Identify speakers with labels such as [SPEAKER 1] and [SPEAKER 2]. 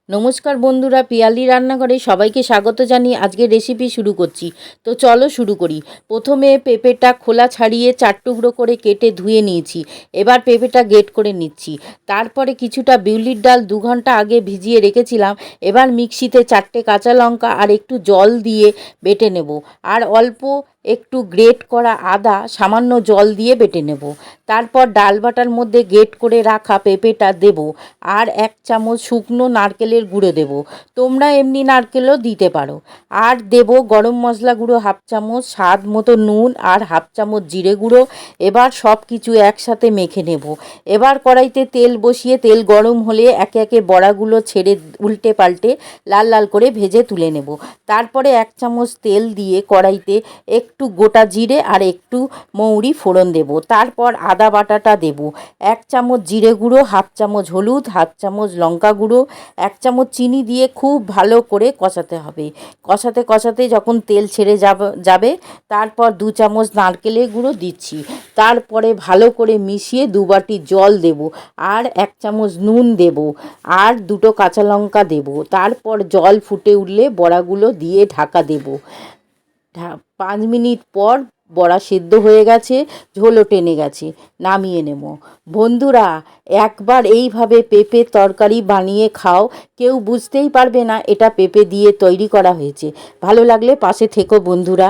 [SPEAKER 1] নমস্কার বন্ধুরা, পিয়ালি রান্নাঘরে সবাইকে স্বাগত জানিয়ে আজকের রেসিপি শুরু করছি। তো চলো শুরু করি। প্রথমে পেঁপেটা খোলা ছাড়িয়ে 4 টুকরো করে কেটে ধুয়ে নিয়েছি। এবার পেঁপেটা গ্রেট করে নিচ্ছি। তারপরে কিছুটা বিউলির ডাল 2 ঘন্টা আগে ভিজিয়ে রেখেছিলাম। এবার মিক্সিতে 4টে কাঁচা লঙ্কা আর একটু জল দিয়ে বেটে নেব। আর অল্প একটু গ্রেট করা আদা সামান্য জল দিয়ে বেটে নেব। তারপর ডাল বাটার মধ্যে গ্রেট করে রাখা পেঁপেটা দেব। আর 1 চামচ শুকনো নারকেলের গুঁড়ো দেব। তোমরা এমনি নারকেলও দিতে পারো। আর দেব গরম মশলা গুঁড়ো 1/2 চামচ, স্বাদ মতো নুন আর 1/2 চামচ জিরে গুঁড়ো। এবার সব কিছু একসাথে মেখে নেব। এবার কড়াইতে তেল বসিয়ে তেল গরম হলে একে একে বড়াগুলো ছেড়ে উল্টে পাল্টে লাল লাল করে ভেজে তুলে নেব। তারপরে 1 চামচ তেল দিয়ে কড়াইতে একটু গোটা জিরে আর একটু মৌরি ফোড়ন দেব। তারপর আদা বাটাটা দেব। 1 চামচ জিরে গুঁড়ো, 1/2 চামচ হলুদ, 1/2 চামচ লঙ্কা গুঁড়ো, 1 চামচ চিনি দিয়ে খুব ভালো করে কষাতে হবে। কষাতে কষাতে যখন তেল ছেড়ে যাবে তারপর 2 চামচ নারকেলের গুঁড়ো দিচ্ছি। তারপরে ভালো করে মিশিয়ে 2 বাটি জল দেব। আর 1 চামচ নুন দেব। আর 2টো কাঁচা লঙ্কা দেব। তারপর জল ফুটে উঠলে বড়াগুলো দিয়ে ঢাকা দেব। 5 মিনিট পর বড়া সেদ্ধ হয়ে গেছে, ঝোলও টেনে গেছে, নামিয়ে নেব। বন্ধুরা, একবার এইভাবে পেঁপে তরকারি বানিয়ে খাও, কেউ বুঝতেই পারবে না এটা পেঁপে দিয়ে তৈরি করা হয়েছে। ভালো লাগলে পাশে থেকো বন্ধুরা।